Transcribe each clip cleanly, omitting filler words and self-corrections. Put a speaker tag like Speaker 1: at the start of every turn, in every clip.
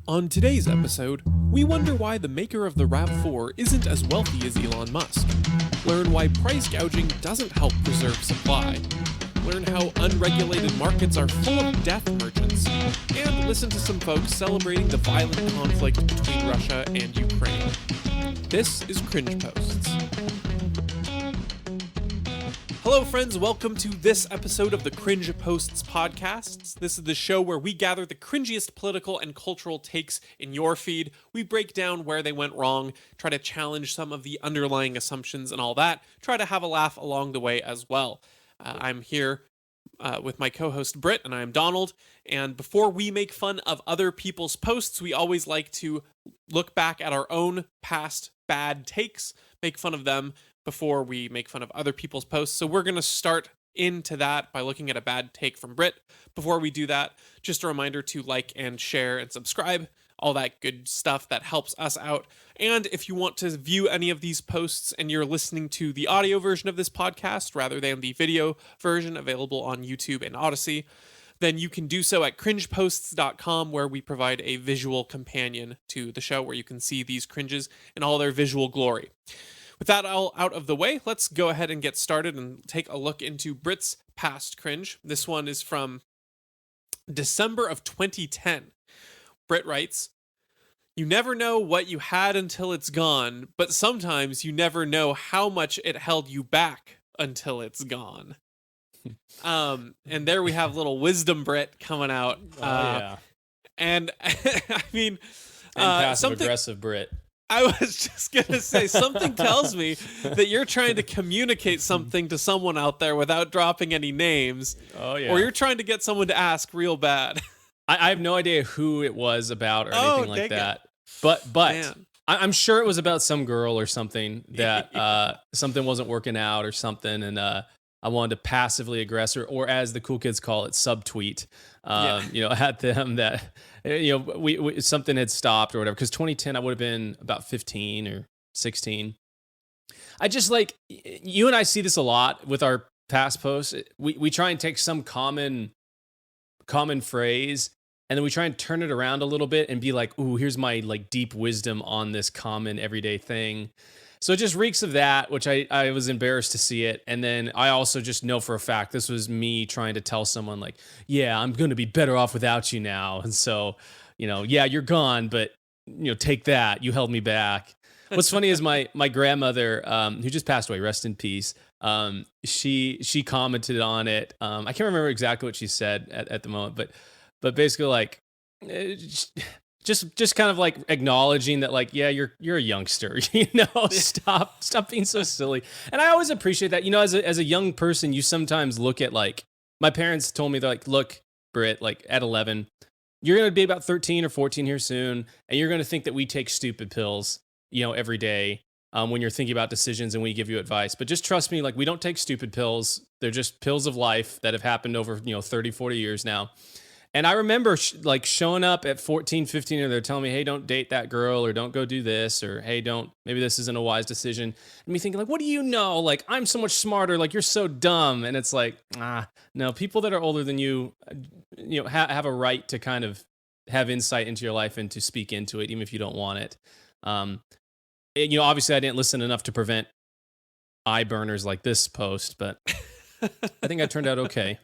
Speaker 1: On today's episode, we wonder why the maker of the RAV4 isn't as wealthy as Elon Musk. Learn why price gouging doesn't help preserve supply. Learn how unregulated markets are full of death merchants. And listen to some folks celebrating the violent conflict between Russia and Ukraine. This is Cringe Posts. Hello, friends. Welcome to this episode of the Cringe Posts podcast. This is the show where we gather the cringiest political and cultural takes in your feed. We break down where they went wrong, try to challenge some of the underlying assumptions and all that, try to have a laugh along the way as well. I'm here with my co-host Britt, and I'm Donald. And before we make fun of other people's posts, we always like to look back at our own past bad takes, make fun of them before we make fun of other people's posts. So we're going to start into that by looking at a bad take from Britt. Before we do that, just a reminder to like and share and subscribe, all that good stuff that helps us out. And if you want to view any of these posts and you're listening to the audio version of this podcast rather than the video version available on YouTube and Odyssey, then you can do so at cringeposts.com, where we provide a visual companion to the show where you can see these cringes in all their visual glory. With that all out of the way, let's go ahead and get started and take a look into Britt's past cringe. This one is from December of 2010. Britt writes, "You never know what you had until it's gone, but sometimes you never know how much it held you back until it's gone." And there we have little wisdom Britt coming out.
Speaker 2: Yeah.
Speaker 1: And I mean,
Speaker 2: And passive-aggressive Brit.
Speaker 1: I was just going to say, something tells me that you're trying to communicate something to someone out there without dropping any names.
Speaker 2: Oh, yeah.
Speaker 1: Or you're trying to get someone to ask real bad.
Speaker 2: I have no idea who it was about or anything like that. But
Speaker 1: Man.
Speaker 2: I'm sure it was about some girl or something that something wasn't working out or something. And I wanted to passively aggress her, or as the cool kids call it, subtweet, at them that, we something had stopped or whatever. Because 2010, I would have been about 15 or 16. I just you and I see this a lot with our past posts. We try and take some common phrase, and then we try and turn it around a little bit and be like, ooh, here's my deep wisdom on this common everyday thing. So it just reeks of that, which I was embarrassed to see it. And then I also just know for a fact this was me trying to tell someone yeah, I'm going to be better off without you now. And so, yeah, you're gone, but, take that. You held me back. What's funny is my grandmother, who just passed away, rest in peace, she commented on it. I can't remember exactly what she said at the moment, but basically just kind of acknowledging that yeah, you're a youngster, stop being so silly. And I always appreciate that, as a young person, you sometimes look at my parents told me, they're look, Britt, at 11, you're going to be about 13 or 14 here soon. And you're going to think that we take stupid pills, every day when you're thinking about decisions and we give you advice. But just trust me, we don't take stupid pills. They're just pills of life that have happened over, 30, 40 years now. And I remember showing up at 14, 15, and they're telling me, hey, don't date that girl, or don't go do this, or hey, maybe this isn't a wise decision. And me thinking what do you know? I'm so much smarter. You're so dumb. And it's no, people that are older than you, have a right to kind of have insight into your life and to speak into it, even if you don't want it. Obviously I didn't listen enough to prevent eye burners like this post, but I think I turned out okay.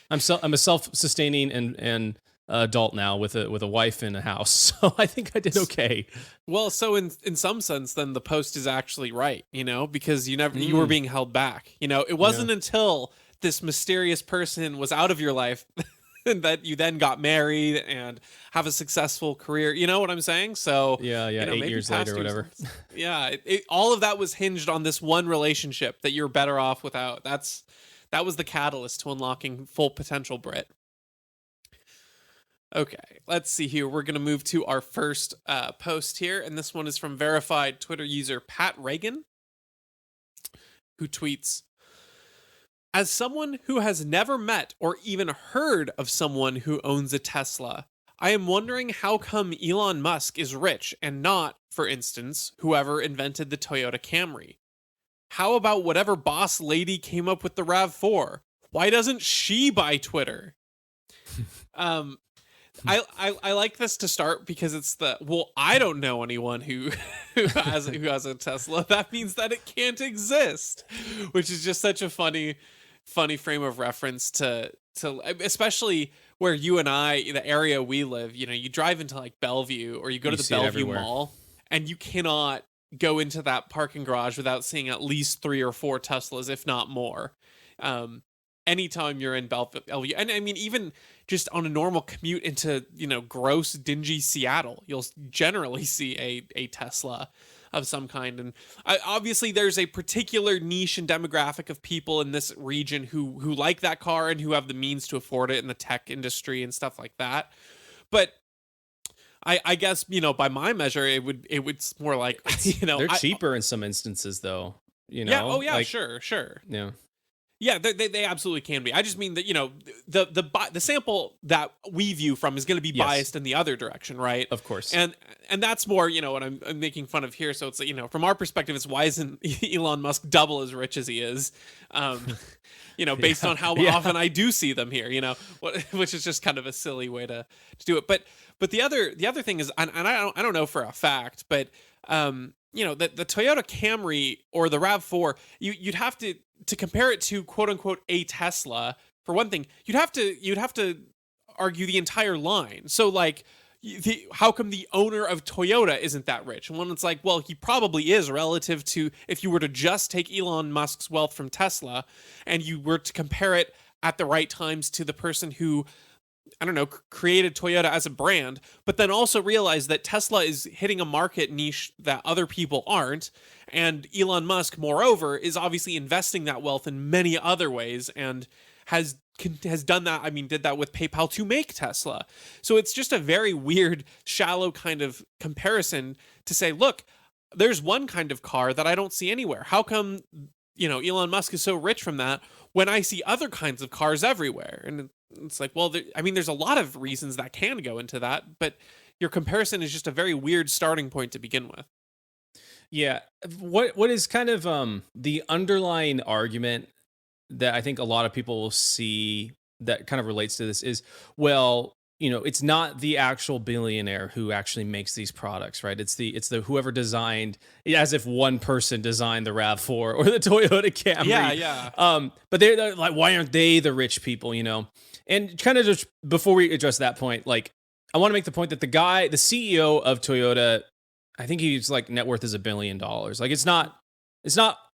Speaker 2: I'm a self-sustaining and adult now with a wife and a house, so I think I did okay.
Speaker 1: Well, so in some sense, then the post is actually right, because you were being held back. It wasn't until this mysterious person was out of your life that you then got married and have a successful career. You know what I'm saying? So
Speaker 2: yeah, 8 years later or whatever.
Speaker 1: Yeah, all of that was hinged on this one relationship that you're better off without. That was the catalyst to unlocking full potential, Britt. Okay, let's see here. We're going to move to our first post here, and this one is from verified Twitter user Pat Reagan, who tweets, "As someone who has never met or even heard of someone who owns a Tesla, I am wondering how come Elon Musk is rich and not, for instance, whoever invented the Toyota Camry. How about whatever boss lady came up with the RAV4? Why doesn't she buy Twitter?" I like this to start because it's I don't know anyone who has a Tesla. That means that it can't exist, which is just such a funny frame of reference to especially where you and I, the area we live, you drive into like Bellevue or you go to the Bellevue
Speaker 2: everywhere.
Speaker 1: Mall and you cannot go into that parking garage without seeing at least 3 or 4 Teslas, if not more. Anytime you're in Bellevue, and I mean, even just on a normal commute into, gross, dingy Seattle, you'll generally see a Tesla of some kind. And obviously there's a particular niche and demographic of people in this region who like that car and who have the means to afford it in the tech industry and stuff like that. But I guess, by my measure, it's more like,
Speaker 2: they're cheaper in some instances though,
Speaker 1: Yeah. Oh yeah.
Speaker 2: like,
Speaker 1: Sure.
Speaker 2: yeah.
Speaker 1: Yeah, they absolutely can be. I just mean that, the sample that we view from is going to be
Speaker 2: Yes.
Speaker 1: biased in the other direction, right?
Speaker 2: Of course.
Speaker 1: And that's more, what I'm making fun of here. So it's, from our perspective, it's why isn't Elon Musk double as rich as he is? Based on how often I do see them here, which is just kind of a silly way to do it. But the other thing is, and I don't know for a fact, but the Toyota Camry or the RAV4, you'd have to compare it to quote unquote a Tesla. For one thing, you'd have to argue the entire line. So like, how come the owner of Toyota isn't that rich? And when it's like, well, he probably is relative to if you were to just take Elon Musk's wealth from Tesla and you were to compare it at the right times to the person who, I don't know, created Toyota as a brand, but then also realized that Tesla is hitting a market niche that other people aren't. And Elon Musk, moreover, is obviously investing that wealth in many other ways and has done that. I mean, did that with PayPal to make Tesla. So it's just a very weird, shallow kind of comparison to say, look, there's one kind of car that I don't see anywhere. How come, Elon Musk is so rich from that when I see other kinds of cars everywhere? And it's like, well, there's a lot of reasons that can go into that, but your comparison is just a very weird starting point to begin with.
Speaker 2: Yeah. What is kind of the underlying argument that I think a lot of people will see that kind of relates to this is, well, it's not the actual billionaire who actually makes these products, right? It's the whoever designed, as if one person designed the RAV4 or the Toyota Camry.
Speaker 1: Yeah.
Speaker 2: But they're like, why aren't they the rich people, And kind of just before we address that point, like, I want to make the point that the CEO of Toyota, I think he's like net worth is $1 billion. Like, it's not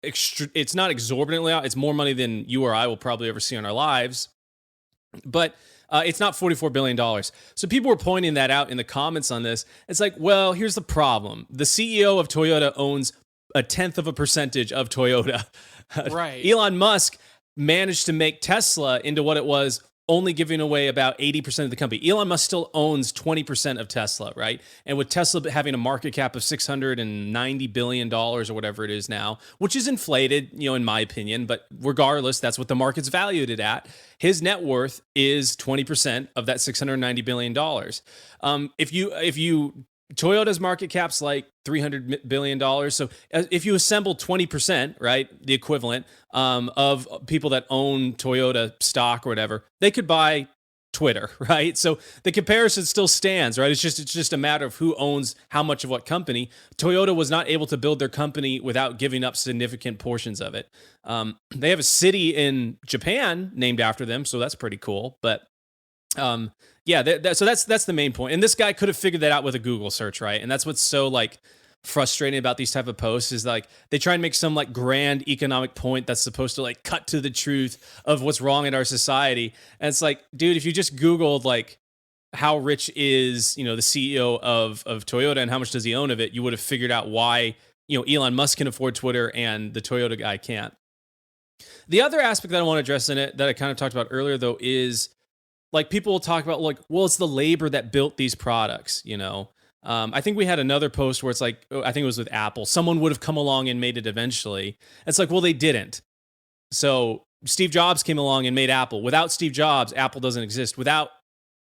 Speaker 2: exorbitantly out. It's more money than you or I will probably ever see in our lives. But it's not $44 billion. So people were pointing that out in the comments on this. It's like, well, here's the problem. The CEO of Toyota owns 0.1% of Toyota.
Speaker 1: Right.
Speaker 2: Elon Musk managed to make Tesla into what it was, only giving away about 80% of the company. Elon Musk still owns 20% of Tesla, right? And with Tesla having a market cap of $690 billion or whatever it is now, which is inflated, in my opinion, but regardless, that's what the market's valued it at. His net worth is 20% of that $690 billion. If you Toyota's market cap's like $300 billion. So if you assemble 20%, right, the equivalent of people that own Toyota stock or whatever, they could buy Twitter, right? So the comparison still stands, right? It's just a matter of who owns how much of what company. Toyota was not able to build their company without giving up significant portions of it. They have a city in Japan named after them, so that's pretty cool. But so that's the main point. And this guy could have figured that out with a Google search, right? And that's what's so like frustrating about these type of posts is like they try and make some like grand economic point that's supposed to like cut to the truth of what's wrong in our society. And it's like, dude, if you just Googled like how rich is, the CEO of Toyota and how much does he own of it, you would have figured out why, Elon Musk can afford Twitter and the Toyota guy can't. The other aspect that I want to address in it that I kind of talked about earlier though is like people will talk about like, well, it's the labor that built these products, I think we had another post where it's like, I think it was with Apple. Someone would have come along and made it eventually. It's like, well, they didn't. So Steve Jobs came along and made Apple. Without Steve Jobs, Apple doesn't exist. Without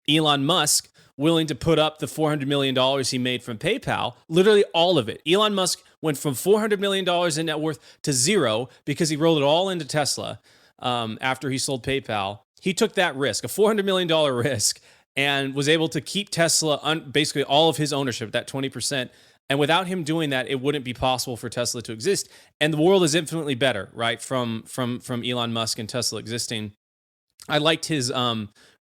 Speaker 2: Elon Musk willing to put up the $400 million he made from PayPal, literally all of it. Elon Musk went from $400 million in net worth to zero because he rolled it all into Tesla after he sold PayPal. He took that risk, a $400 million risk, and was able to keep Tesla basically all of his ownership, that 20%. And without him doing that, it wouldn't be possible for Tesla to exist. And the world is infinitely better, right? From Elon Musk and Tesla existing. I liked his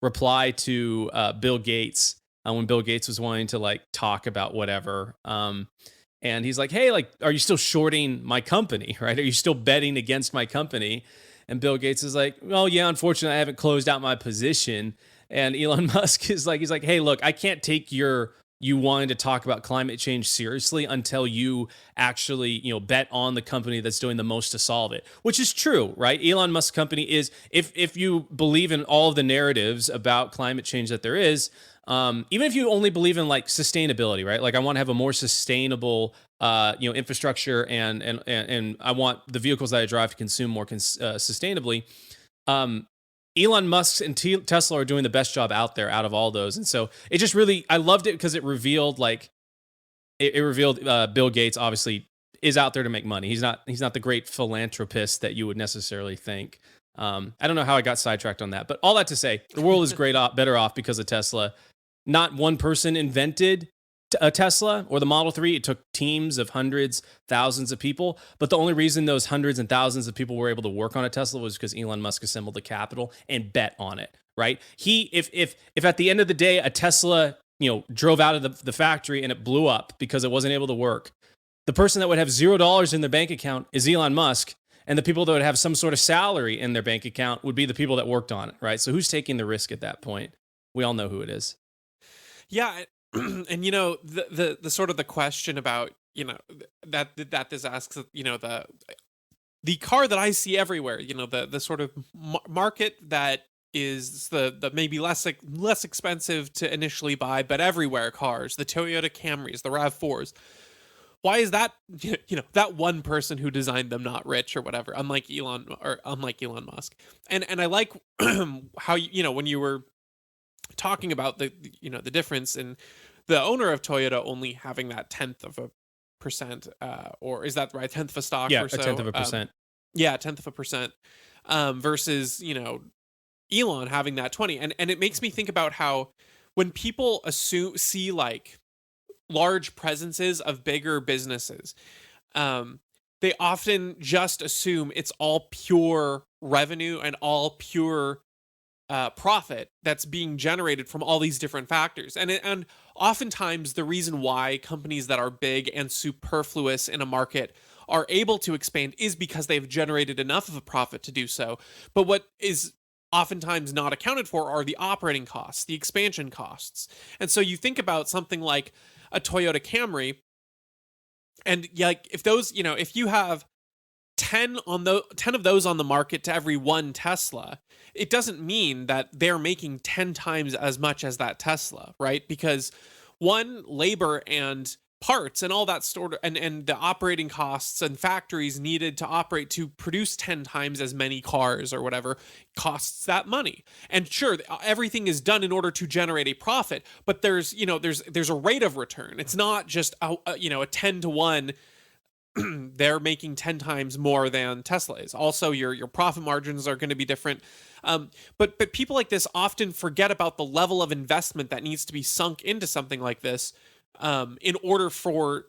Speaker 2: reply to Bill Gates when Bill Gates was wanting to like talk about whatever. And he's like, "Hey, like, are you still shorting my company? Right? Are you still betting against my company?" And Bill Gates is like, "Well, yeah, unfortunately, I haven't closed out my position." And Elon Musk is like, he's like, "Hey, look, I can't take you wanting to talk about climate change seriously until you actually, bet on the company that's doing the most to solve it," which is true, right? Elon Musk's company is, if you believe in all of the narratives about climate change that there is, even if you only believe in like sustainability, right? Like I want to have a more sustainable, infrastructure, and I want the vehicles that I drive to consume more sustainably. Elon Musk and Tesla are doing the best job out there out of all those. And so it just really, I loved it because it revealed Bill Gates obviously is out there to make money. He's not the great philanthropist that you would necessarily think. I don't know how I got sidetracked on that, but all that to say, the world is better off because of Tesla. Not one person invented a Tesla or the Model 3. It took teams of hundreds, thousands of people. But the only reason those hundreds and thousands of people were able to work on a Tesla was because Elon Musk assembled the capital and bet on it, right? If at the end of the day, a Tesla, drove out of the factory and it blew up because it wasn't able to work, the person that would have $0 in their bank account is Elon Musk. And the people that would have some sort of salary in their bank account would be the people that worked on it, right? So who's taking the risk at that point? We all know who it is.
Speaker 1: Yeah. And the sort of the question about that this asks, the car that I see everywhere, the sort of market that is the maybe less expensive to initially buy, but everywhere cars, the Toyota Camrys, the RAV4s. Why is that, that one person who designed them not rich or whatever, unlike Elon Musk? And I like how, when you were talking about the difference in the owner of Toyota only having that 0.1%, or is that right? 1/10 of a stock,
Speaker 2: Yeah,
Speaker 1: or so?
Speaker 2: 1/10%.
Speaker 1: Yeah, 1/10%, versus, Elon having that 20. And it makes me think about how when people see like large presences of bigger businesses, they often just assume it's all pure revenue and all pure profit that's being generated from all these different factors. And oftentimes the reason why companies that are big and superfluous in a market are able to expand is because they've generated enough of a profit to do so. But what is oftentimes not accounted for are the operating costs, the expansion costs. And so you think about something like a Toyota Camry, and like if those, if you have 10 of those on the market to every one Tesla, it doesn't mean that they're making 10 times as much as that Tesla, right? Because one, labor and parts and all that sort of, and the operating costs and factories needed to operate to produce 10 times as many cars or whatever costs that money. And sure, everything is done in order to generate a profit, but there's a rate of return. It's not just a 10-to-1. They're making 10 times more than Tesla is. Also, your profit margins are going to be different. But people like this often forget about the level of investment that needs to be sunk into something like this, in order for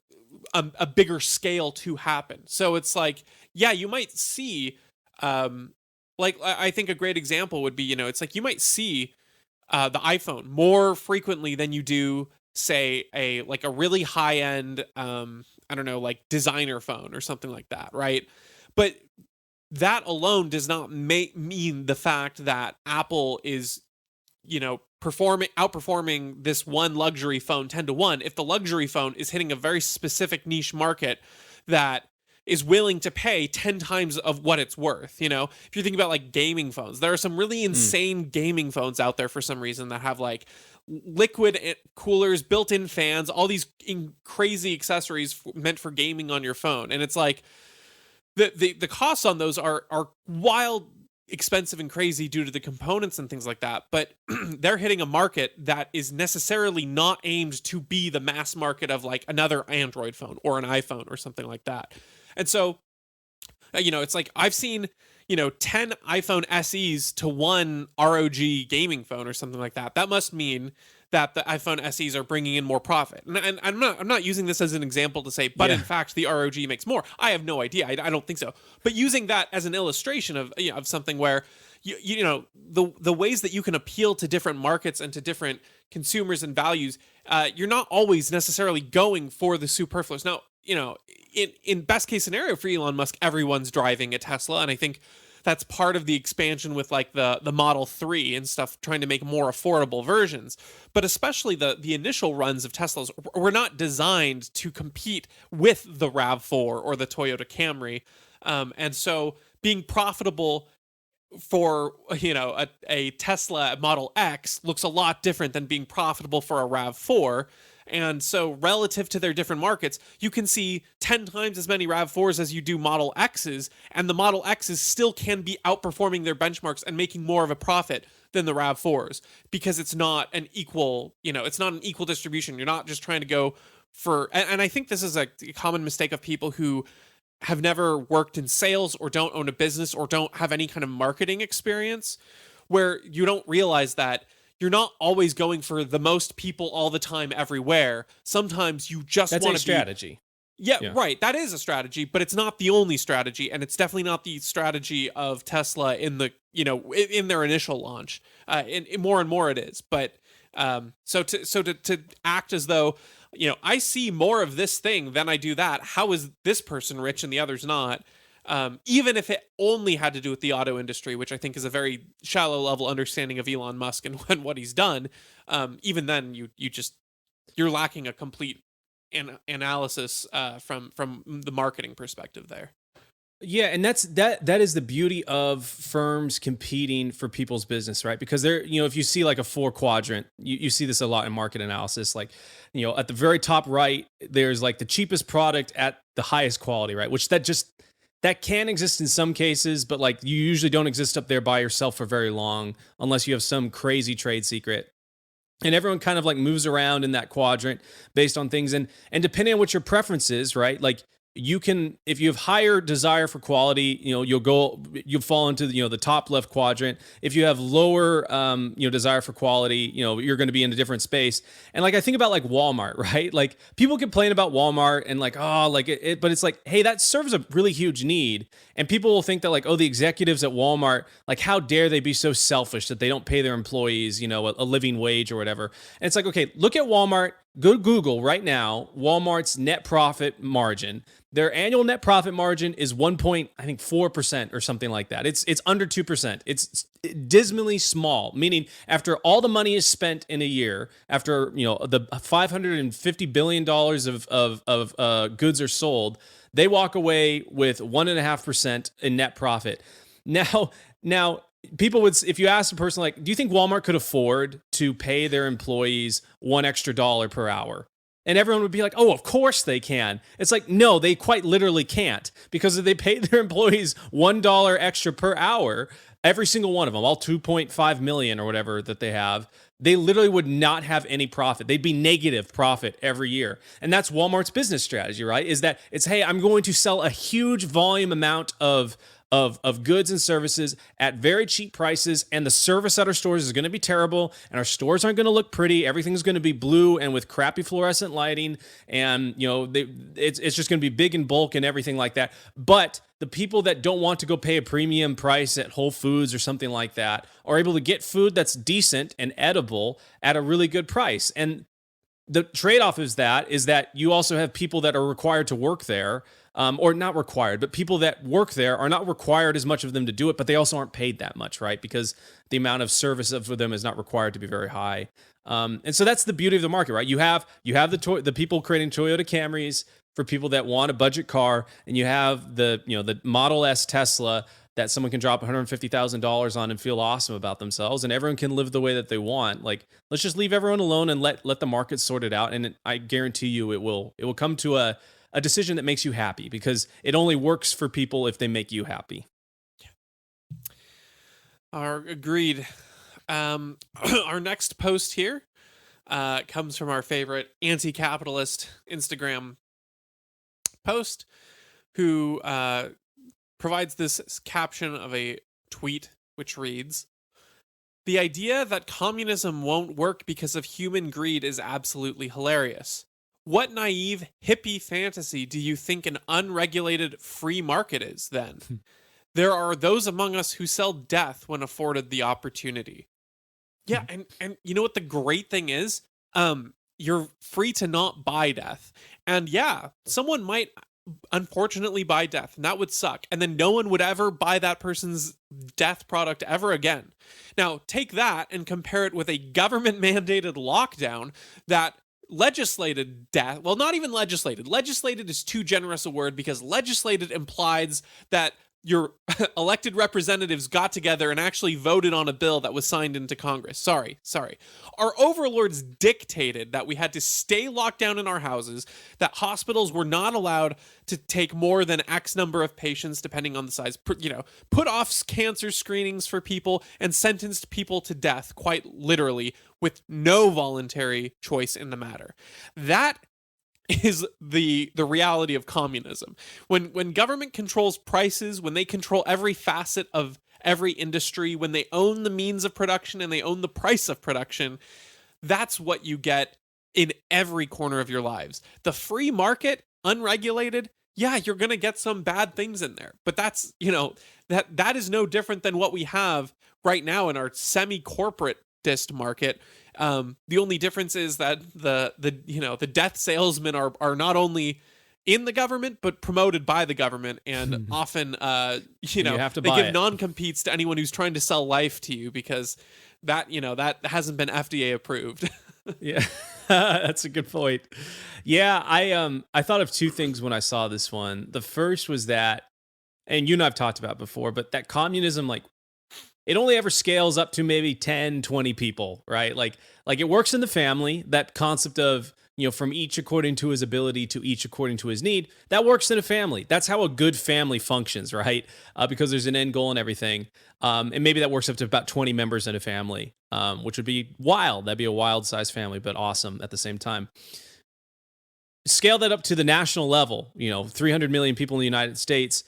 Speaker 1: a bigger scale to happen. So it's like, yeah, you might see, like I think a great example would be, it's like you might see the iPhone more frequently than you do, say, a really high end, I don't know, like designer phone or something like that, right? But that alone does not mean the fact that Apple is, outperforming this one luxury phone 10-to-1. If the luxury phone is hitting a very specific niche market that is willing to pay 10 times of what it's worth, if you're thinking about like gaming phones, there are some really insane gaming phones out there for some reason that have like liquid coolers, built-in fans, all these crazy accessories meant for gaming on your phone. And it's like the costs on those are wild, expensive and crazy due to the components and things like that, but they're hitting a market that is necessarily not aimed to be the mass market of like another Android phone or an iPhone or something like that. And so, it's like I've seen, 10 iPhone SEs to one ROG gaming phone or something like that, that must mean that the iPhone SEs are bringing in more profit. And I'm not using this as an example to say, but in fact, the ROG makes more. I have no idea. I don't think so. But using that as an illustration of something where the ways that you can appeal to different markets and to different consumers and values, you're not always necessarily going for the superfluous. Now, in best case scenario for Elon Musk, everyone's driving a Tesla, and I think that's part of the expansion with like the Model 3 and stuff, trying to make more affordable versions. But especially the initial runs of Teslas were not designed to compete with the RAV4 or the Toyota Camry. And so being profitable for a Tesla Model X looks a lot different than being profitable for a RAV4. And so relative to their different markets, you can see 10 times as many RAV4s as you do Model X's, and the Model X's still can be outperforming their benchmarks and making more of a profit than the RAV4s, because it's not an equal, it's not an equal distribution. You're not just trying to go for, and I think this is a common mistake of people who have never worked in sales or don't own a business or don't have any kind of marketing experience, where you don't realize that you're not always going for the most people all the time everywhere. Sometimes you just want to be...
Speaker 2: That's a strategy.
Speaker 1: Yeah, right. That is a strategy, but it's not the only strategy, and it's definitely not the strategy of Tesla in the in their initial launch. In more and more it is, but so to act as though I see more of this thing than I do that. How is this person rich and the others not? Even if it only had to do with the auto industry, which I think is a very shallow level understanding of Elon Musk and what he's done. Even then, you're lacking a complete analysis from the marketing perspective there.
Speaker 2: Yeah, and that is the beauty of firms competing for people's business, right? Because they're, if you see like a 4-quadrant, you see this a lot in market analysis. Like, at the very top right, there's like the cheapest product at the highest quality, right? Which that can exist in some cases, but like you usually don't exist up there by yourself for very long unless you have some crazy trade secret. And everyone kind of like moves around in that quadrant based on things. And depending on what your preference is, right? Like you can, if you have higher desire for quality, you'll fall into the top left quadrant. If you have lower, desire for quality, you're going to be in a different space. And like, I think about like Walmart, right? Like people complain about Walmart and like, but it's like, hey, that serves a really huge need. And people will think that like, oh, the executives at Walmart, like how dare they be so selfish that they don't pay their employees, a living wage or whatever. And it's like, okay, look at Walmart. Go to Google right now, Walmart's net profit margin. Their annual net profit margin is 1.4% or something like that. It's under 2%. It's dismally small, meaning after all the money is spent in a year, after the $550 billion of goods are sold, they walk away with 1.5% in net profit. Now, people would, if you ask a person like, do you think Walmart could afford to pay their employees $1 extra per hour? And everyone would be like, oh, of course they can. It's like, no, they quite literally can't, because if they pay their employees $1 extra per hour, every single one of them, all 2.5 million or whatever that they have, they literally would not have any profit. They'd be negative profit every year. And that's Walmart's business strategy, right? Is that it's, hey, I'm going to sell a huge volume amount of goods and services at very cheap prices, and the service at our stores is going to be terrible, and our stores aren't going to look pretty. Everything's going to be blue and with crappy fluorescent lighting, and it's just going to be big in bulk and everything like that. But the people that don't want to go pay a premium price at Whole Foods or something like that are able to get food that's decent and edible at a really good price. And the trade-off is that you also have people that are required to work there, or not required, but people that work there are not required as much of them to do it, but they also aren't paid that much, right? Because the amount of service for them is not required to be very high. And so that's the beauty of the market, right? You have the people creating Toyota Camrys for people that want a budget car, and you have the Model S Tesla that someone can drop $150,000 on and feel awesome about themselves, and everyone can live the way that they want. Like, let's just leave everyone alone and let the market sort it out. And I guarantee you it will come to a decision that makes you happy, because it only works for people if they make you happy.
Speaker 1: Agreed. Our next post here comes from our favorite anti-capitalist Instagram post, who provides this caption of a tweet which reads, "The idea that communism won't work because of human greed is absolutely hilarious. What naive hippie fantasy do you think an unregulated free market is then? There are those among us who sell death when afforded the opportunity." Yeah, and you know what the great thing is? You're free to not buy death. And yeah, someone might unfortunately buy death, and that would suck. And then no one would ever buy that person's death product ever again. Now, take that and compare it with a government mandated lockdown that legislated death. Well, not even legislated. Legislated is too generous a word, because legislated implies that your elected representatives got together and actually voted on a bill that was signed into Congress. Sorry. Our overlords dictated that we had to stay locked down in our houses, that hospitals were not allowed to take more than X number of patients, depending on the size, put off cancer screenings for people, and sentenced people to death, quite literally, with no voluntary choice in the matter. That is the reality of communism. When government controls prices, when they control every facet of every industry, when they own the means of production and they own the price of production, that's what you get in every corner of your lives. The free market, unregulated, yeah, you're going to get some bad things in there. But that's, that is no different than what we have right now in our semi-corporatist market. The only difference is that the death salesmen are not only in the government but promoted by the government, and often
Speaker 2: you have to
Speaker 1: they
Speaker 2: buy
Speaker 1: give
Speaker 2: it.
Speaker 1: Non-competes to anyone who's trying to sell life to you, because that that hasn't been FDA approved.
Speaker 2: Yeah, that's a good point. Yeah, I thought of two things when I saw this one. The first was that, and you and I've talked about before, but that communism, like, it only ever scales up to maybe 10, 20 people, right? Like it works in the family, that concept of, from each according to his ability to each according to his need. That works in a family. That's how a good family functions, right? Because there's an end goal and everything. And maybe that works up to about 20 members in a family, which would be wild. That'd be a wild size family, but awesome at the same time. Scale that up to the national level, 300 million people in the United States.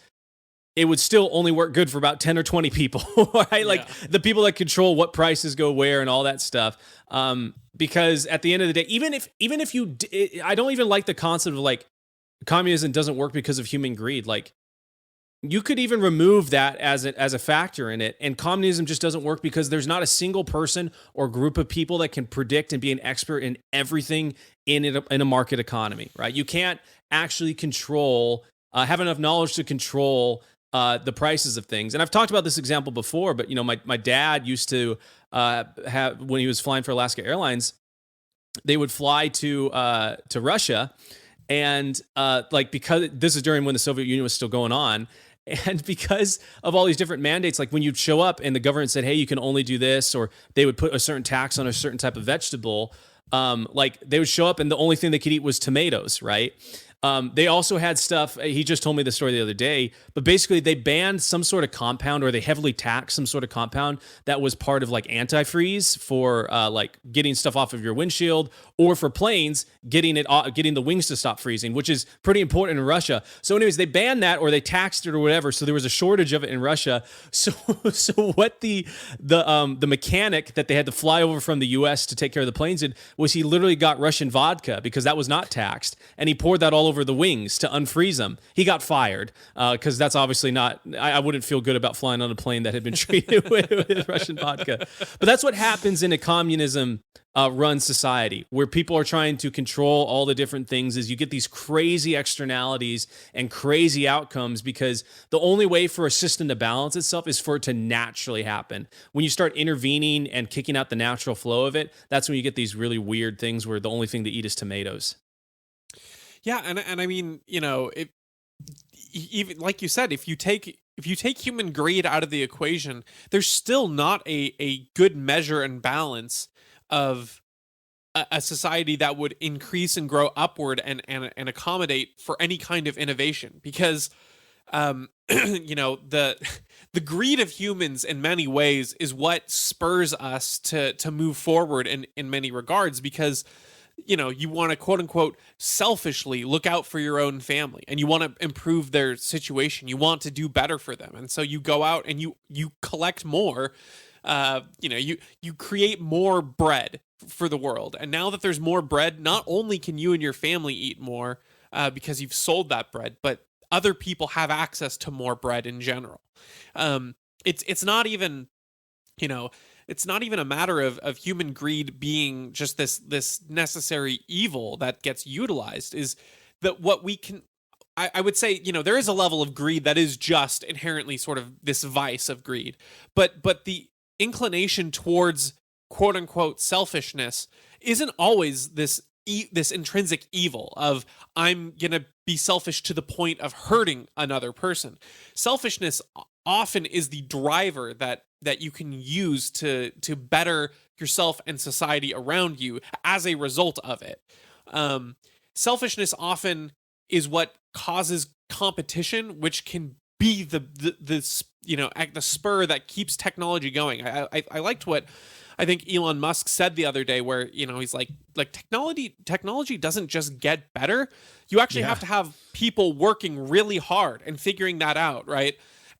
Speaker 2: It would still only work good for about 10 or 20 people, right? Like the people that control what prices go where and all that stuff. Because at the end of the day, even if you, I don't even like the concept of like communism doesn't work because of human greed. Like, you could even remove that as a factor in it, and communism just doesn't work because there's not a single person or group of people that can predict and be an expert in everything in a market economy, right? You can't actually control, have enough knowledge to control the prices of things. And I've talked about this example before, but my dad used to have, when he was flying for Alaska Airlines, they would fly to Russia, and because this is during when the Soviet Union was still going on, and because of all these different mandates, like when you'd show up and the government said, hey, you can only do this, or they would put a certain tax on a certain type of vegetable, like they would show up and the only thing they could eat was tomatoes, right? They also had stuff, he just told me the story the other day, but basically they banned some sort of compound, or they heavily taxed some sort of compound that was part of like antifreeze for like getting stuff off of your windshield, or for planes, getting the wings to stop freezing, which is pretty important in Russia. So anyways, they banned that, or they taxed it or whatever. So there was a shortage of it in Russia. So what the mechanic that they had to fly over from the US to take care of the planes did was he literally got Russian vodka, because that was not taxed, and he poured that all over the wings to unfreeze them. He got fired because that's obviously not, I wouldn't feel good about flying on a plane that had been treated with Russian vodka. But that's what happens in a communism run society, where people are trying to control all the different things. Is you get these crazy externalities and crazy outcomes, because the only way for a system to balance itself is for it to naturally happen. When you start intervening and kicking out the natural flow of it, that's when you get these really weird things where the only thing to eat is tomatoes.
Speaker 1: Yeah, and I mean, even like you said, if you take human greed out of the equation, there's still not a good measure and balance of a society that would increase and grow upward and accommodate for any kind of innovation, because the greed of humans in many ways is what spurs us to move forward in many regards, because you want to quote unquote selfishly look out for your own family, and you want to improve their situation. You want to do better for them. And so you go out and you collect more, you create more bread for the world. And now that there's more bread, not only can you and your family eat more because you've sold that bread, but other people have access to more bread in general. It's not even, it's not even a matter of human greed being just this necessary evil that gets utilized. Is that what we can, I would say, there is a level of greed that is just inherently sort of this vice of greed, but the inclination towards quote unquote selfishness isn't always this intrinsic evil of I'm gonna be selfish to the point of hurting another person. Selfishness often is the driver that you can use to better yourself and society around you as a result of it. Selfishness often is what causes competition, which can be the spur that keeps technology going. I liked what I think Elon Musk said the other day, where he's like technology doesn't just get better. You actually have to have people working really hard and figuring that out, right?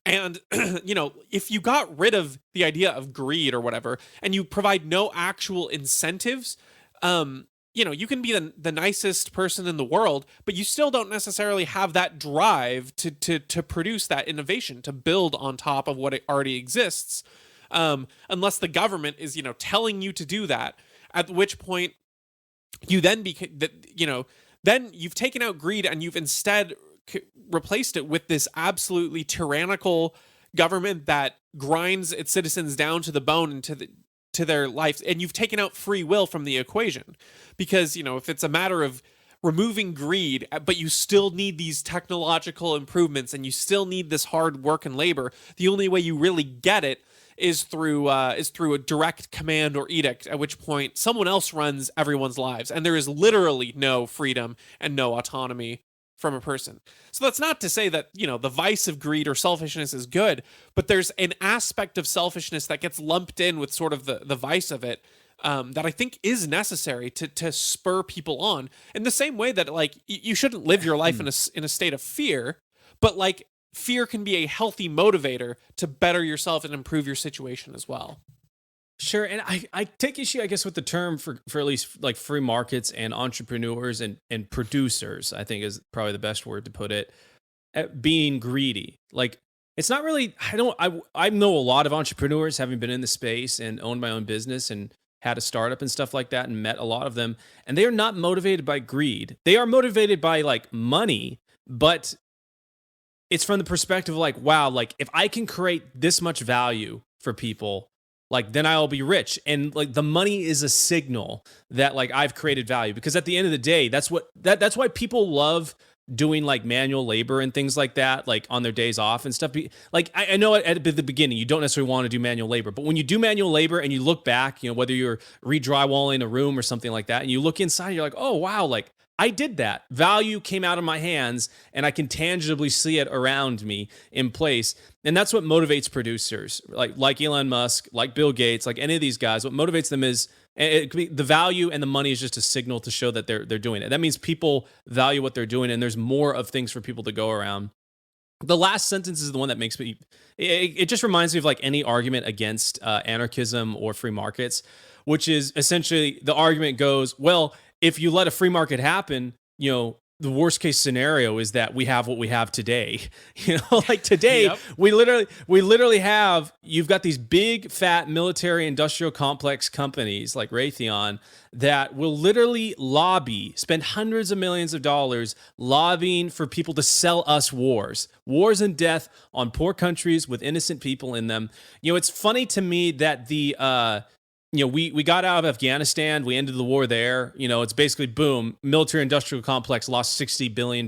Speaker 1: And if you got rid of the idea of greed or whatever, and you provide no actual incentives, you can be the nicest person in the world, but you still don't necessarily have that drive to produce that innovation, to build on top of what it already exists, unless the government is telling you to do that. At which point, you then then you've taken out greed and you've instead replaced it with this absolutely tyrannical government that grinds its citizens down to the bone and to their lives, and you've taken out free will from the equation. Because if it's a matter of removing greed, but you still need these technological improvements and you still need this hard work and labor, the only way you really get it is through a direct command or edict, at which point someone else runs everyone's lives, and there is literally no freedom and no autonomy from a person. So that's not to say that the vice of greed or selfishness is good, but there's an aspect of selfishness that gets lumped in with sort of the vice of it, that I think is necessary to spur people on, in the same way that you shouldn't live your life in a state of fear, but fear can be a healthy motivator to better yourself and improve your situation as well.
Speaker 2: Sure. And I take issue, I guess, with the term for at least free markets and entrepreneurs and producers, I think is probably the best word to put it, at being greedy. It's not really, I know a lot of entrepreneurs, having been in the space and owned my own business and had a startup and stuff like that, and met a lot of them, and they are not motivated by greed. They are motivated by money, but it's from the perspective of wow, if I can create this much value for people, then I'll be rich. And the money is a signal that I've created value, because at the end of the day, that's why people love doing manual labor and things like that, on their days off and stuff. I know at the beginning, you don't necessarily want to do manual labor, but when you do manual labor and you look back, whether you're re-drywalling a room or something like that, and you look inside, you're like, oh, wow, I did that. Value came out of my hands and I can tangibly see it around me in place. And that's what motivates producers like Elon Musk, like Bill Gates, like any of these guys. What motivates them is it could be the value, and the money is just a signal to show that they're doing it. That means people value what they're doing, and there's more of things for people to go around. The last sentence is the one that makes me, it just reminds me of any argument against anarchism or free markets, which is essentially the argument goes, well, if you let a free market happen, the worst case scenario is that we have what we have today. Today, yep. we literally have, you've got these big fat military industrial complex companies like Raytheon that will literally spend hundreds of millions of dollars lobbying for people to sell us wars and death on poor countries with innocent people in them. It's funny to me that we got out of Afghanistan, we ended the war there. It's basically boom, military industrial complex lost $60 billion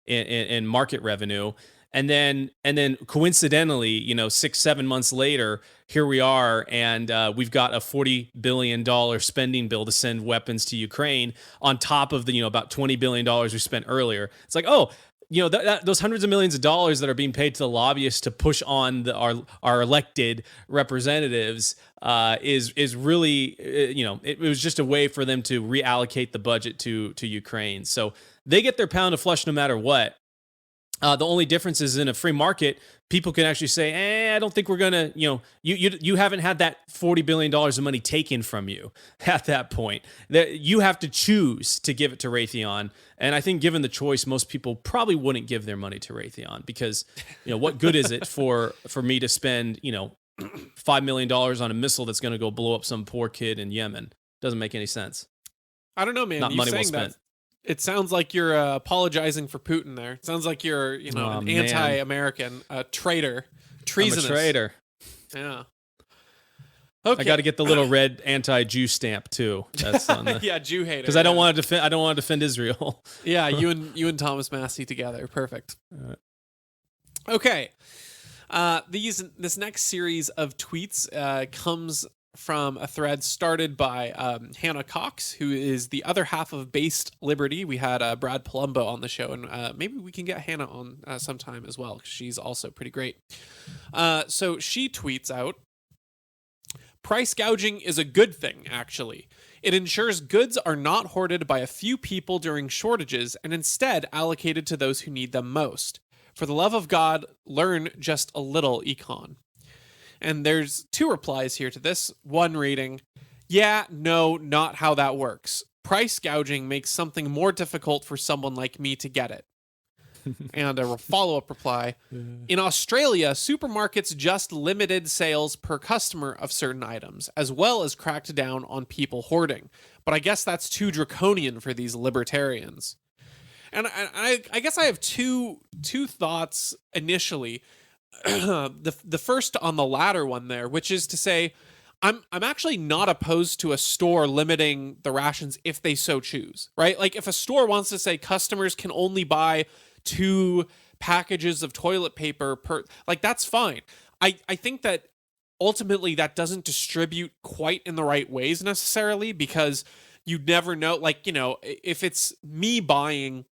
Speaker 2: in market revenue. And then coincidentally, 6-7 months later, here we are, and we've got a $40 billion spending bill to send weapons to Ukraine on top of the about $20 billion we spent earlier. It's oh, those hundreds of millions of dollars that are being paid to the lobbyists to push on our elected representatives is really, it was just a way for them to reallocate the budget to Ukraine. So they get their pound of flesh no matter what. The only difference is in a free market, people can actually say, I don't think we're going to, you haven't had that $40 billion of money taken from you at that point. That you have to choose to give it to Raytheon. And I think given the choice, most people probably wouldn't give their money to Raytheon because, what good is it for me to spend, $5 million on a missile that's going to go blow up some poor kid in Yemen? Doesn't make any sense.
Speaker 1: I don't know, man.
Speaker 2: Not money well spent.
Speaker 1: It sounds like you're apologizing for Putin there. It sounds like you're, an anti-American, a traitor, treasonous.
Speaker 2: I'm a traitor.
Speaker 1: Yeah. Okay.
Speaker 2: I got to get the little red anti-Jew stamp too. That's on the,
Speaker 1: yeah, Jew hater.
Speaker 2: Because I don't want to defend. I don't want to defend Israel.
Speaker 1: Yeah, you and Thomas Massey together, perfect. Okay, this next series of tweets comes from a thread started by Hannah Cox, who is the other half of Based Liberty. We had Brad Palumbo on the show, and maybe we can get Hannah on sometime as well, because she's also pretty great. So she tweets out, price gouging is a good thing, actually. It ensures goods are not hoarded by a few people during shortages and instead allocated to those who need them most. For the love of God, learn just a little econ. And there's two replies here to this. One reading, yeah, no, not how that works. Price gouging makes something more difficult for someone like me to get it. And a follow-up reply, in Australia, supermarkets just limited sales per customer of certain items, as well as cracked down on people hoarding. But I guess that's too draconian for these libertarians. And I guess I have two thoughts initially. The first on the latter one there, which is to say, I'm actually not opposed to a store limiting the rations if they so choose, right? Like if a store wants to say customers can only buy 2 packages of toilet paper per, like that's fine. I think that ultimately that doesn't distribute quite in the right ways necessarily, because you never know, like, if it's me buying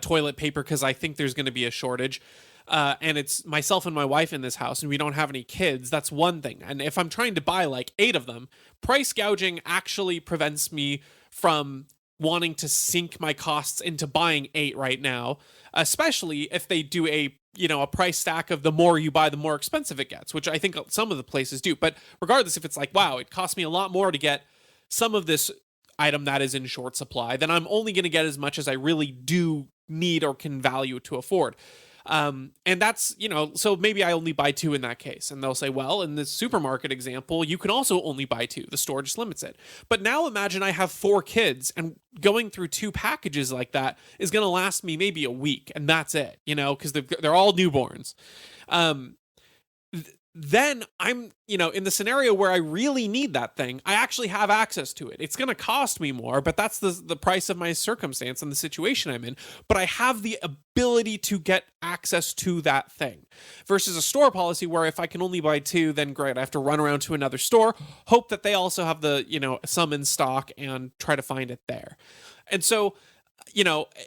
Speaker 1: toilet paper because I think there's going to be a shortage, and it's myself and my wife in this house and we don't have any kids, that's one thing. And if I'm trying to buy like 8 of them, price gouging actually prevents me from wanting to sink my costs into buying 8 right now, especially if they do a price stack of the more you buy, the more expensive it gets, which I think some of the places do. But regardless, if it's like, wow, it costs me a lot more to get some of this item that is in short supply, then I'm only going to get as much as I really do need or can value to afford. And that's, so maybe I only buy 2 in that case. And they'll say, well, in the supermarket example, you can also only buy 2. The store just limits it. But now imagine I have 4 kids and going through 2 packages like that is going to last me maybe a week. And that's it, because they're all newborns. Then I'm, in the scenario where I really need that thing, I actually have access to it. It's going to cost me more, but that's the price of my circumstance and the situation I'm in. But I have the ability to get access to that thing versus a store policy where if I can only buy 2, then great. I have to run around to another store, hope that they also have the, some in stock and try to find it there. And so,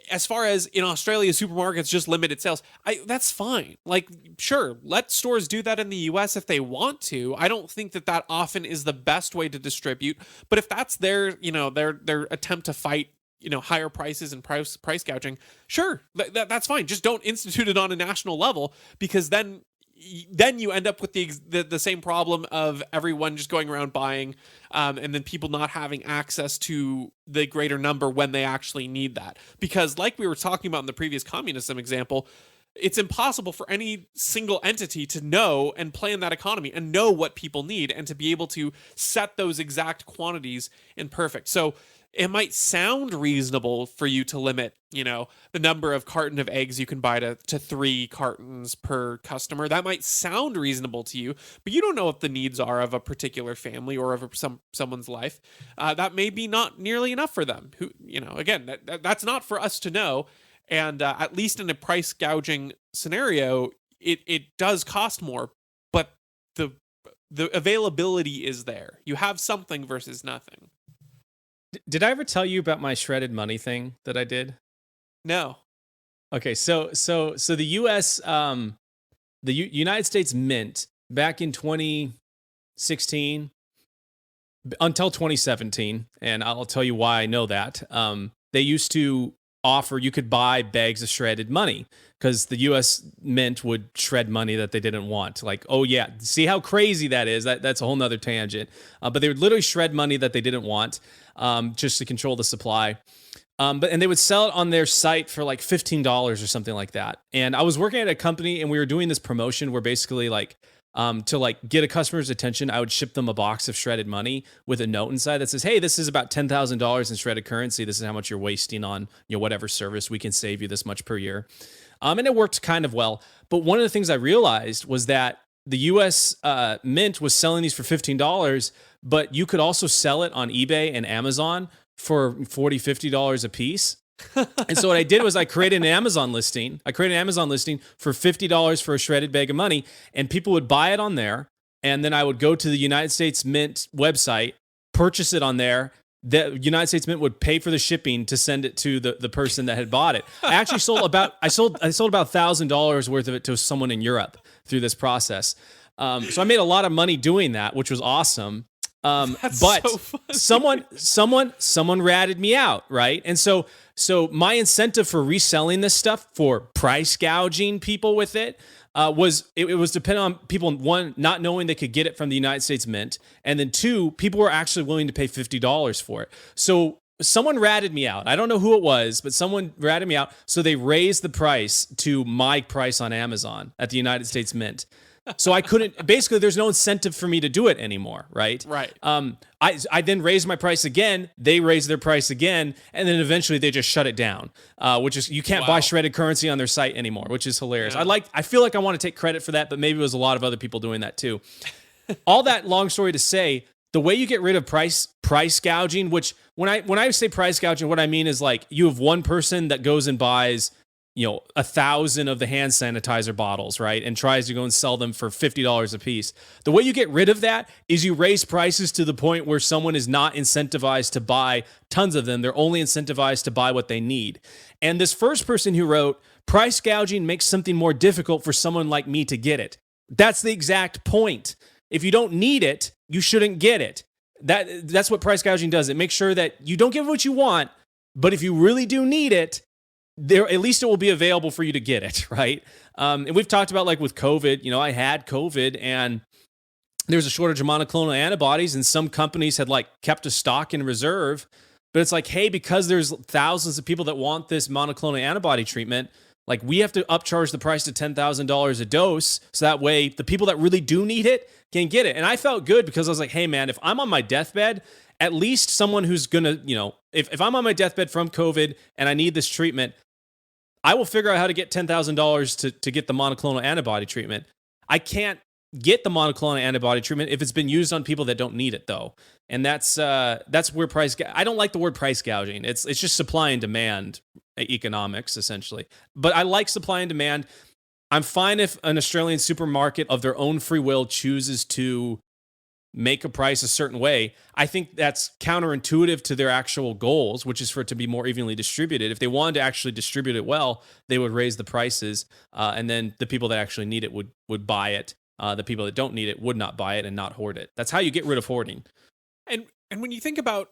Speaker 1: as far as in Australia, supermarkets just limited sales, that's fine. Like, sure, let stores do that in the US if they want to. I don't think that often is the best way to distribute, but if that's their, their attempt to fight, higher prices and price gouging, sure, that's fine. Just don't institute it on a national level, because then you end up with the same problem of everyone just going around buying, and then people not having access to the greater number when they actually need that. Because like we were talking about in the previous communism example, it's impossible for any single entity to know and plan that economy and know what people need and to be able to set those exact quantities in perfect. So it might sound reasonable for you to limit, the number of carton of eggs you can buy to 3 cartons per customer. That might sound reasonable to you, but you don't know what the needs are of a particular family or of someone's life. That may be not nearly enough for them. Who, again, that's not for us to know. And at least in a price gouging scenario, it does cost more, but the availability is there. You have something versus nothing.
Speaker 2: Did I ever tell you about my shredded money thing that I did?
Speaker 1: No.
Speaker 2: Okay, so the U.S. United States Mint back in 2016 until 2017, and I'll tell you why I know that. They used to offer you could buy bags of shredded money because the U.S. Mint would shred money that they didn't want. Like, oh yeah, see how crazy that is? That's a whole nother tangent. But they would literally shred money that they didn't want, just to control the supply. And they would sell it on their site for like $15 or something like that. And I was working at a company and we were doing this promotion where basically like to like get a customer's attention, I would ship them a box of shredded money with a note inside that says, "Hey, this is about $10,000 in shredded currency. This is how much you're wasting on whatever service. We can save you this much per year." And it worked kind of well. But one of the things I realized was that the U.S. Mint was selling these for $15, but you could also sell it on eBay and Amazon for $40, $50 a piece. And so what I did was I created an Amazon listing. I created an Amazon listing for $50 for a shredded bag of money, and people would buy it on there. And then I would go to the United States Mint website, purchase it on there. The United States Mint would pay for the shipping to send it to the person that had bought it. I actually sold about $1,000 worth of it to someone in Europe through this process. So I made a lot of money doing that, which was awesome.
Speaker 1: That's
Speaker 2: But
Speaker 1: so funny.
Speaker 2: someone ratted me out, right? And so my incentive for reselling this stuff, for price gouging people with it, was dependent on people, one, not knowing they could get it from the United States Mint, and then two, people were actually willing to pay $50 for it. So someone ratted me out. I don't know who it was, but someone ratted me out. So they raised the price to my price on Amazon at the United States Mint. So I couldn't, basically there's no incentive for me to do it anymore, right?
Speaker 1: Right.
Speaker 2: I then raised my price again, they raised their price again, and then eventually they just shut it down, which is, you can't buy shredded currency on their site anymore, which is hilarious.
Speaker 1: Yeah.
Speaker 2: I feel like I want to take credit for that, but maybe it was a lot of other people doing that too. All that long story to say, the way you get rid of price gouging, which when I say price gouging, what I mean is like you have one person that goes and buys 1,000 of the hand sanitizer bottles, right? And tries to go and sell them for $50 a piece. The way you get rid of that is you raise prices to the point where someone is not incentivized to buy tons of them. They're only incentivized to buy what they need. And this first person who wrote, price gouging makes something more difficult for someone like me to get it. That's the exact point. If you don't need it, you shouldn't get it. That's what price gouging does. It makes sure that you don't get what you want, but if you really do need it, at least it will be available for you to get it, right? And we've talked about like with COVID, I had COVID and there was a shortage of monoclonal antibodies and some companies had like kept a stock in reserve, but it's like, hey, because there's thousands of people that want this monoclonal antibody treatment, like we have to upcharge the price to $10,000 a dose. So that way the people that really do need it can get it. And I felt good because I was like, hey man, if I'm on my deathbed, at least someone who's gonna, if I'm on my deathbed from COVID and I need this treatment, I will figure out how to get $10,000 to get the monoclonal antibody treatment. I can't get the monoclonal antibody treatment if it's been used on people that don't need it, though. And that's where I don't like the word price gouging. It's just supply and demand economics, essentially. But I like supply and demand. I'm fine if an Australian supermarket of their own free will chooses to make a price a certain way. I think that's counterintuitive to their actual goals, which is for it to be more evenly distributed. If they wanted to actually distribute it well, they would raise the prices, and then the people that actually need it would buy it. The people that don't need it would not buy it and not hoard it. That's how you get rid of hoarding.
Speaker 1: And when you think about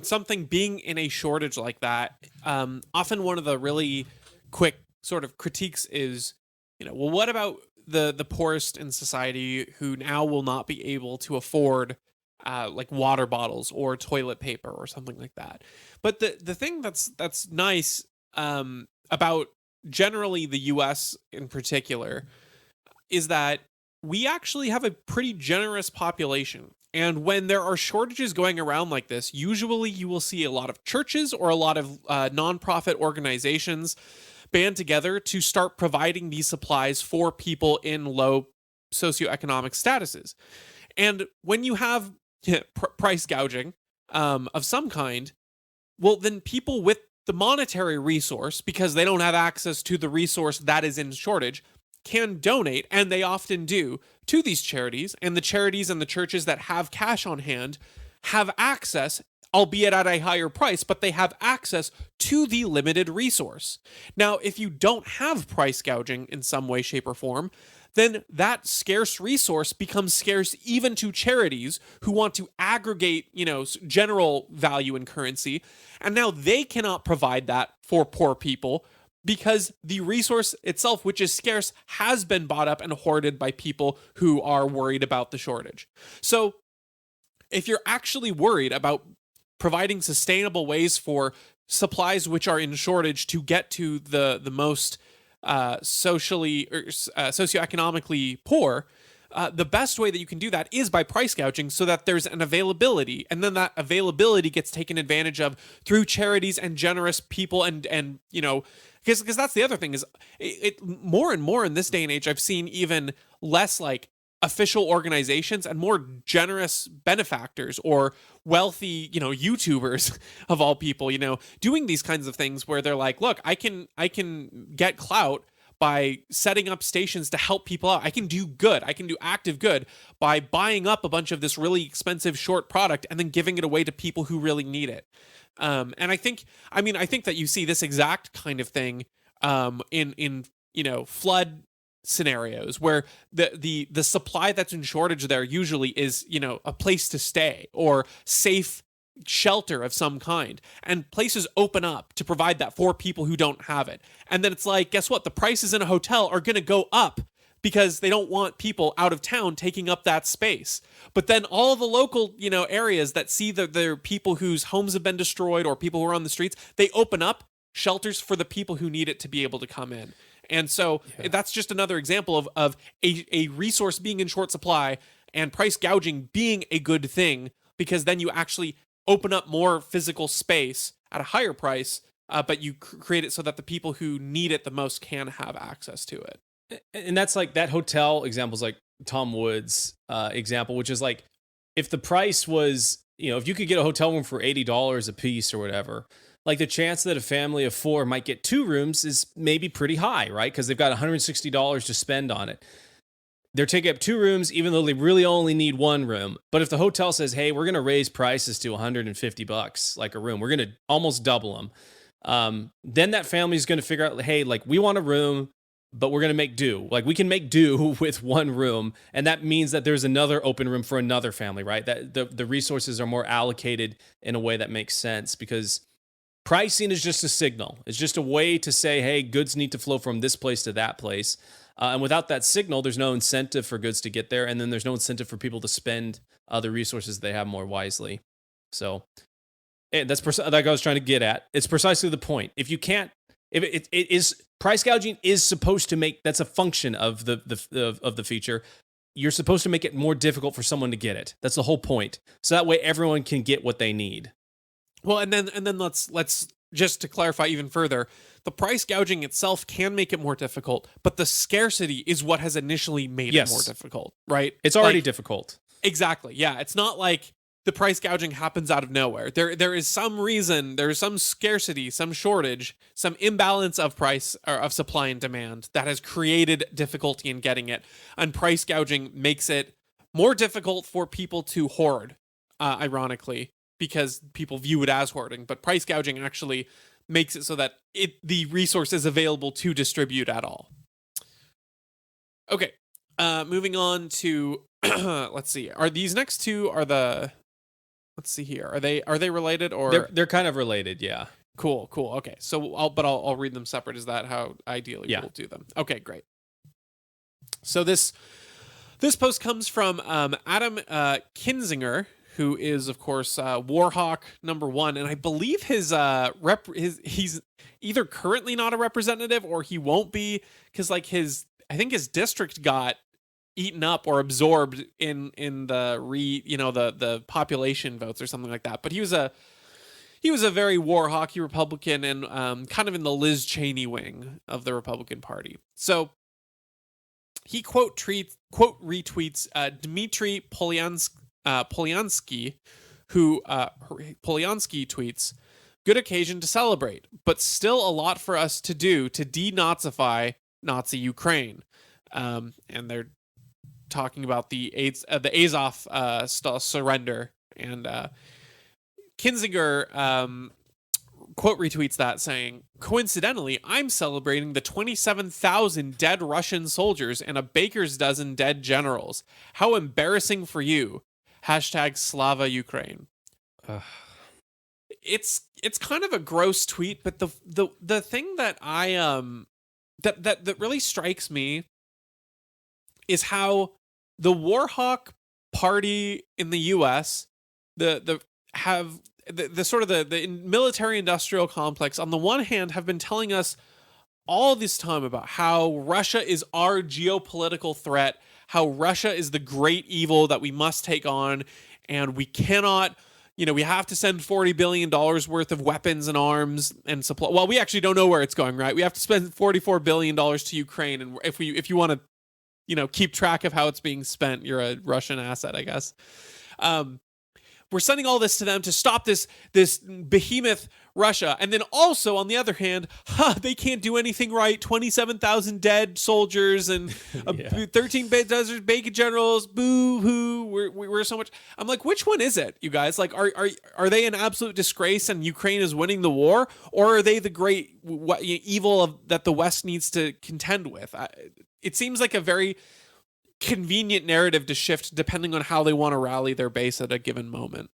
Speaker 1: something being in a shortage like that, often one of the really quick sort of critiques is, well, what about the poorest in society who now will not be able to afford like water bottles or toilet paper or something like that. But the thing that's nice about generally the US in particular is that we actually have a pretty generous population. And when there are shortages going around like this, usually you will see a lot of churches or a lot of nonprofit organizations band together to start providing these supplies for people in low socioeconomic statuses. And when you have price gouging of some kind, well, then people with the monetary resource, because they don't have access to the resource that is in shortage, can donate, and they often do, to these charities. And the charities and the churches that have cash on hand have access albeit at a higher price, but they have access to the limited resource. Now, if you don't have price gouging in some way, shape, or form, then that scarce resource becomes scarce even to charities who want to aggregate, general value in currency. And now they cannot provide that for poor people because the resource itself, which is scarce, has been bought up and hoarded by people who are worried about the shortage. So if you're actually worried about providing sustainable ways for supplies which are in shortage to get to the most socially or socioeconomically poor, the best way that you can do that is by price gouging so that there's an availability, and then that availability gets taken advantage of through charities and generous people, and because that's the other thing is it more and more in this day and age I've seen even less like official organizations and more generous benefactors or wealthy, YouTubers of all people, doing these kinds of things where they're like, look, I can get clout by setting up stations to help people out. I can do good. I can do active good by buying up a bunch of this really expensive short product and then giving it away to people who really need it. And I think that you see this exact kind of thing in flood scenarios where the supply that's in shortage there usually is a place to stay or safe shelter of some kind, and places open up to provide that for people who don't have it. And then it's like, guess what, the prices in a hotel are going to go up because they don't want people out of town taking up that space. But then all the local areas that see that there are people whose homes have been destroyed or people who are on the streets, they open up shelters for the people who need it to be able to come in. And so that's just another example of a resource being in short supply and price gouging being a good thing, because then you actually open up more physical space at a higher price, but you create it so that the people who need it the most can have access to it.
Speaker 2: And that's like that hotel example is like Tom Wood's example, which is like if the price was, if you could get a hotel room for $80 a piece or whatever, like the chance that a family of 4 might get 2 rooms is maybe pretty high, right? Because they've got $160 to spend on it. They're taking up 2 rooms, even though they really only need 1 room. But if the hotel says, hey, we're going to raise prices to $150 like a room, we're going to almost double them. Then that family is going to figure out, hey, like we want a room, but we're going to make do. Like we can make do with 1 room. And that means that there's another open room for another family, right? That the resources are more allocated in a way that makes sense, because pricing is just a signal. It's just a way to say, hey, goods need to flow from this place to that place. And without that signal, there's no incentive for goods to get there. And then there's no incentive for people to spend the resources they have more wisely. So that's like I was trying to get at. It's precisely the point. If you can't, if it is price gouging is supposed to make, that's a function of the feature. You're supposed to make it more difficult for someone to get it. That's the whole point. So that way everyone can get what they need.
Speaker 1: Well, and then let's just to clarify even further, the price gouging itself can make it more difficult, but the scarcity is what has initially made it more difficult, right?
Speaker 2: It's already difficult.
Speaker 1: Exactly. Yeah, it's not like the price gouging happens out of nowhere. There is some reason, there is some scarcity, some shortage, some imbalance of price or of supply and demand that has created difficulty in getting it, and price gouging makes it more difficult for people to hoard, ironically, because people view it as hoarding, but price gouging actually makes it so that the resource is available to distribute at all. Okay, moving on to let's see. Are these next two let's see here. Are they related or
Speaker 2: they're kind of related? Yeah.
Speaker 1: Cool. Okay, so I'll read them separate. Is that how ideally we'll do them? Okay, great. So this post comes from Adam Kinzinger, who is, of course, Warhawk #1, and I believe he's either currently not a representative or he won't be, because like I think his district got eaten up or absorbed in the population votes or something like that. But he was a very Warhawky Republican and kind of in the Liz Cheney wing of the Republican Party. So he quote retweets Dmitry Polyansky, who Polyansky tweets, "Good occasion to celebrate, but still a lot for us to do to denazify Nazi Ukraine." And they're talking about the Azov surrender, and Kinzinger quote retweets that saying, "Coincidentally, I'm celebrating the 27,000 dead Russian soldiers and a baker's dozen dead generals. How embarrassing for you. Hashtag Slava Ukraine." It's kind of a gross tweet, but the thing that I that really strikes me is how the Warhawk party in the US, the sort of the military industrial complex, on the one hand have been telling us all this time about how Russia is our geopolitical threat, how Russia is the great evil that we must take on, and we cannot, we have to send $40 billion worth of weapons and arms and supply. Well, we actually don't know where it's going, right? We have to spend $44 billion to Ukraine. And if you want to, keep track of how it's being spent, you're a Russian asset, I guess. We're sending all this to them to stop this behemoth Russia. And then also, on the other hand, they can't do anything right. 27,000 dead soldiers and 13 bacon generals. Boo hoo. We're so much. I'm like, which one is it, you guys? Like, are they an absolute disgrace and Ukraine is winning the war? Or are they the great evil that the West needs to contend with? It seems like a very convenient narrative to shift depending on how they want to rally their base at a given moment.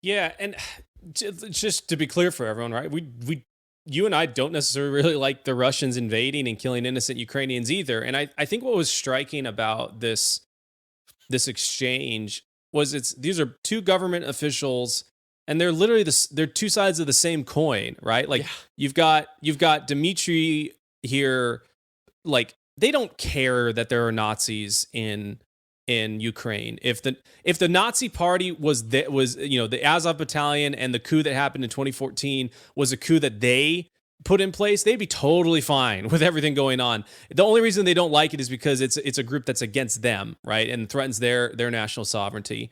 Speaker 2: Yeah, and just to be clear for everyone, right? You and I don't necessarily really like the Russians invading and killing innocent Ukrainians either. And I think what was striking about this exchange was these are two government officials, and they're literally they're two sides of the same coin, right? Like you've got Dmitry here, like they don't care that there are Nazis in Ukraine. If the Nazi party was the Azov battalion and the coup that happened in 2014 was a coup that they put in place, they'd be totally fine with everything going on. The only reason they don't like it is because it's a group that's against them, right, and threatens their national sovereignty.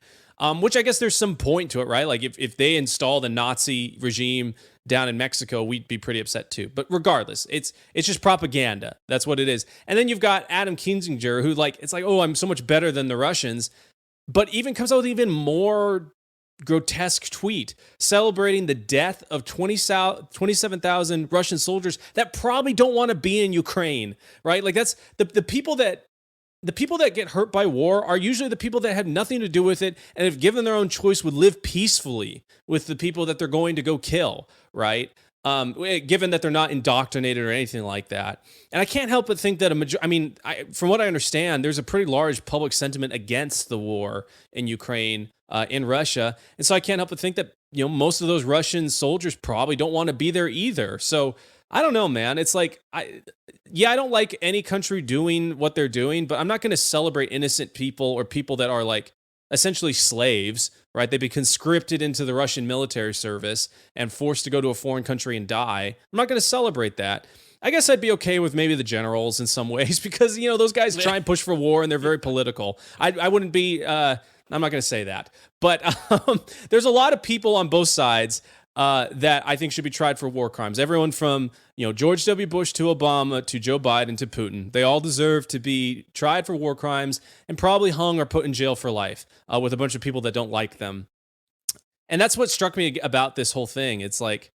Speaker 2: Which I guess there's some point to it, right? Like if they install the Nazi regime down in Mexico, we'd be pretty upset too. But regardless, it's just propaganda. That's what it is. And then you've got Adam Kinzinger, who it's like, oh, I'm so much better than the Russians, but even comes out with even more grotesque tweet celebrating the death of 27,000 Russian soldiers that probably don't want to be in Ukraine, right? Like that's the people that get hurt by war are usually the people that had nothing to do with it and if given their own choice would live peacefully with the people that they're going to go kill, right? Given that they're not indoctrinated or anything like that. And I can't help but think that from what I understand, there's a pretty large public sentiment against the war in Ukraine, in Russia. And so I can't help but think that, most of those Russian soldiers probably don't want to be there either. So I don't know, man. It's like, I don't like any country doing what they're doing, but I'm not going to celebrate innocent people or people that are essentially slaves, right? They've been conscripted into the Russian military service and forced to go to a foreign country and die. I'm not going to celebrate that. I guess I'd be okay with maybe the generals in some ways because, those guys try and push for war and they're very political. I wouldn't be, I'm not going to say that. But there's a lot of people on both sides that I think should be tried for war crimes. Everyone from George W. Bush to Obama to Joe Biden to Putin. They all deserve to be tried for war crimes and probably hung or put in jail for life with a bunch of people that don't like them. And that's what struck me about this whole thing. It's like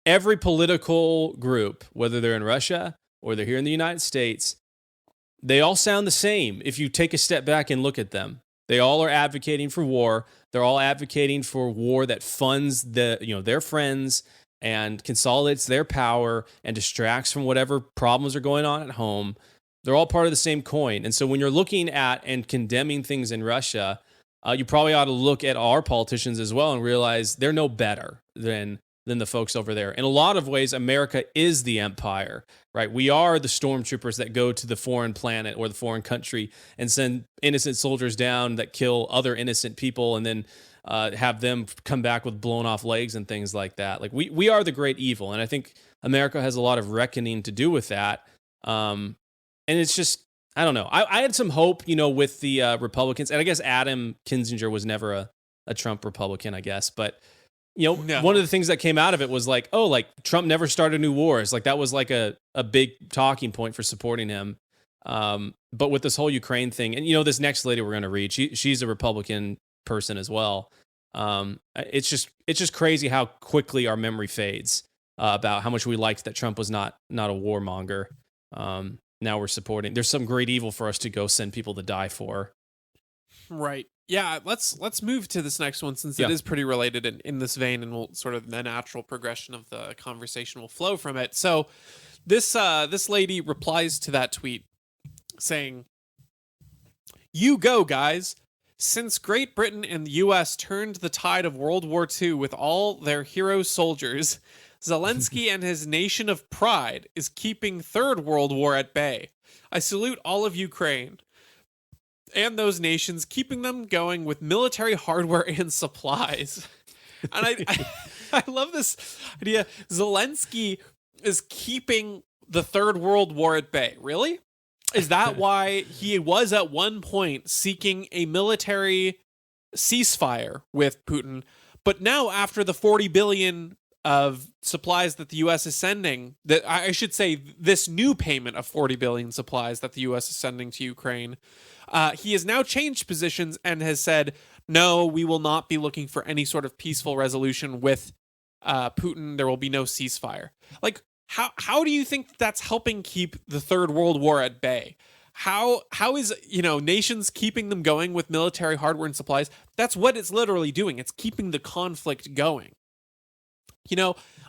Speaker 2: every political group, whether they're in Russia or they're here in the United States, they all sound the same if you take a step back and look at them. They all are advocating for war. They're all advocating for war that funds their friends and consolidates their power and distracts from whatever problems are going on at home. They're all part of the same coin. And so when you're looking at and condemning things in Russia, you probably ought to look at our politicians as well and realize they're no better than the folks over there. In a lot of ways, America is the empire, right? We are the stormtroopers that go to the foreign planet or the foreign country and send innocent soldiers down that kill other innocent people and then have them come back with blown off legs and things like that. Like we are the great evil. And I think America has a lot of reckoning to do with that. And it's just, I don't know. I had some hope, with the Republicans. And I guess Adam Kinzinger was never a Trump Republican, I guess. But No. One of the things that came out of it was Trump never started new wars. That was a big talking point for supporting him. But with this whole Ukraine thing, and this next lady we're going to read, she's a Republican person as well. It's just crazy how quickly our memory fades about how much we liked that Trump was not a warmonger. Now we're supporting. There's some great evil for us to go send people to die for.
Speaker 1: Right. Yeah, let's move to this next one since it is pretty related in this vein, and we'll sort of the natural progression of the conversation will flow from it. So this lady replies to that tweet saying, "You go, guys. Since Great Britain and the US turned the tide of World War II with all their hero soldiers, Zelensky and his nation of pride is keeping Third World War at bay. I salute all of Ukraine and those nations, keeping them going with military hardware and supplies." And I love this idea. Zelensky is keeping the Third World War at bay. Really? Is that why he was at one point seeking a military ceasefire with Putin? But now, after the 40 billion of supplies that the US is sending, that I should say this new payment of 40 billion supplies that the US is sending to Ukraine, he has now changed positions and has said, no, we will not be looking for any sort of peaceful resolution with Putin. There will be no ceasefire. Like, how do you think that's helping keep the Third World War at bay? How is, nations keeping them going with military hardware and supplies? That's what it's literally doing. It's keeping the conflict going.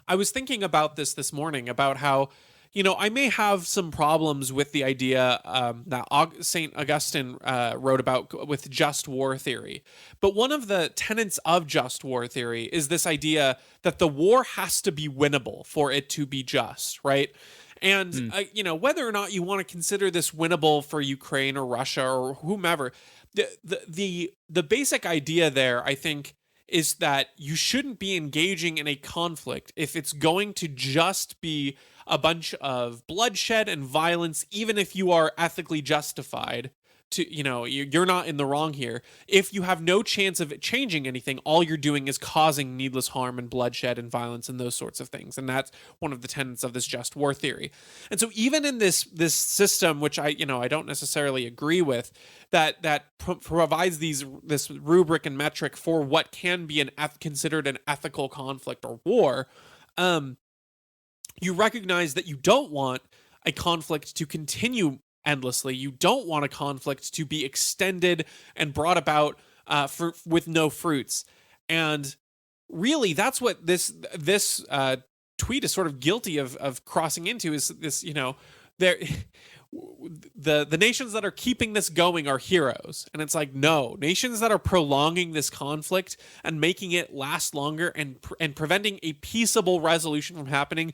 Speaker 1: I was thinking about this morning about how, I may have some problems with the idea that St. Augustine wrote about with just war theory. But one of the tenets of just war theory is this idea that the war has to be winnable for it to be just, right? And, whether or not you want to consider this winnable for Ukraine or Russia or whomever, the basic idea there, I think, is that you shouldn't be engaging in a conflict if it's going to just be a bunch of bloodshed and violence, even if you are ethically justified to, you're not in the wrong here. If you have no chance of it changing anything, all you're doing is causing needless harm and bloodshed and violence and those sorts of things. And that's one of the tenets of this just war theory. And so even in this system, which I don't necessarily agree with, that provides this rubric and metric for what can be considered an ethical conflict or war, you recognize that you don't want a conflict to continue endlessly. You don't want a conflict to be extended and brought about with no fruits. And really, that's what this tweet is sort of guilty of crossing into, is this, the nations that are keeping this going are heroes. And it's like, no, nations that are prolonging this conflict and making it last longer and preventing a peaceable resolution from happening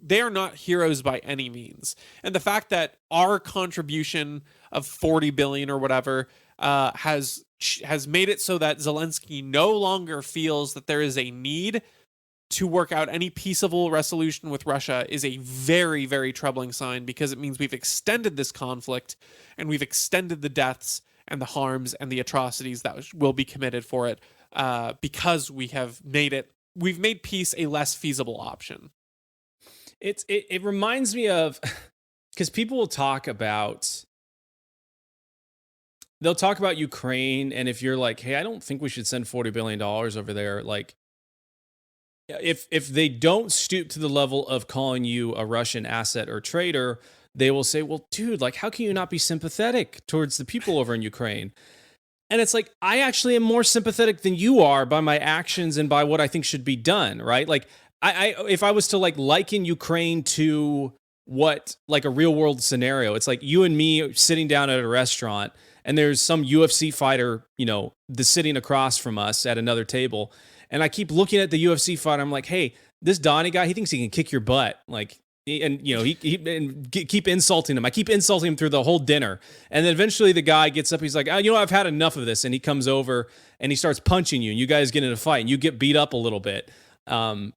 Speaker 1: they are not heroes by any means. And the fact that our contribution of 40 billion or whatever has made it so that Zelensky no longer feels that there is a need to work out any peaceable resolution with Russia is a very, very troubling sign, because it means we've extended this conflict and we've extended the deaths and the harms and the atrocities that will be committed for it, because we've made peace a less feasible option.
Speaker 2: It reminds me of, because people will talk about Ukraine, and if you're like, hey, I don't think we should send $40 billion over there, like, if they don't stoop to the level of calling you a Russian asset or traitor, they will say, well, dude, like, how can you not be sympathetic towards the people over in Ukraine? And it's like, I actually am more sympathetic than you are by my actions and by what I think should be done, right? Like, if I was to liken Ukraine to what, like, a real world scenario, it's like you and me sitting down at a restaurant and there's some UFC fighter, sitting across from us at another table. And I keep looking at the UFC fighter. I'm like, hey, this Donnie guy, he thinks he can kick your butt. Like, and keep insulting him. I keep insulting him through the whole dinner. And then eventually the guy gets up. He's like, oh, I've had enough of this. And he comes over and he starts punching you, and you guys get in a fight and you get beat up a little bit. That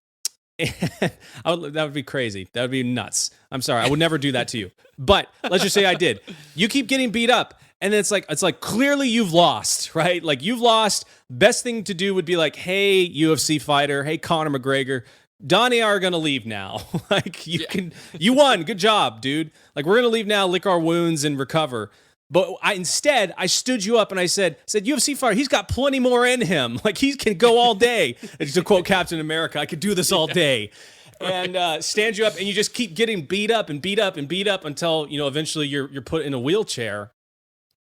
Speaker 2: would be crazy. That would be nuts. I'm sorry. I would never do that to you. But let's just say I did. You keep getting beat up. And then it's like clearly you've lost, right? Like, you've lost. Best thing to do would be like, hey, UFC fighter, hey, Conor McGregor, Donnie are going to leave now. Like, you won. Good job, dude. Like, we're going to leave now, lick our wounds and recover. But instead, I stood you up and I said, UFC fighter, he's got plenty more in him. Like, he can go all day. And to quote Captain America, I could do this all day. And stand you up, and you just keep getting beat up and beat up and beat up until, eventually you're put in a wheelchair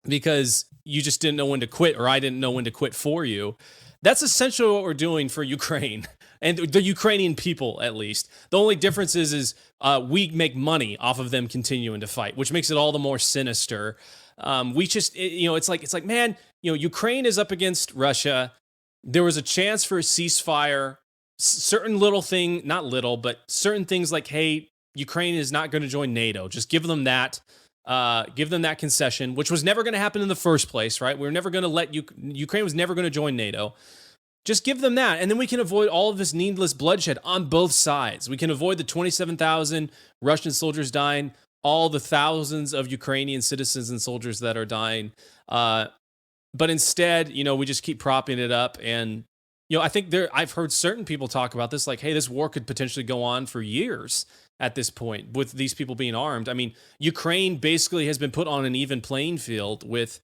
Speaker 2: because you just didn't know when to quit, or I didn't know when to quit for you. That's essentially what we're doing for Ukraine. And the Ukrainian people, at least. The only difference is we make money off of them continuing to fight, which makes it all the more sinister. We just, it's like, man, Ukraine is up against Russia. There was a chance for a ceasefire. Certain little thing, not little, but certain things like, hey, Ukraine is not going to join NATO. Just give them that concession, which was never going to happen in the first place, right? We were never going to let Ukraine was never going to join NATO. Just give them that, and then we can avoid all of this needless bloodshed on both sides. We can avoid the 27,000 Russian soldiers dying, all the thousands of Ukrainian citizens and soldiers that are dying. But instead, we just keep propping it up. And, I think I've heard certain people talk about this, like, hey, this war could potentially go on for years at this point with these people being armed. I mean, Ukraine basically has been put on an even playing field with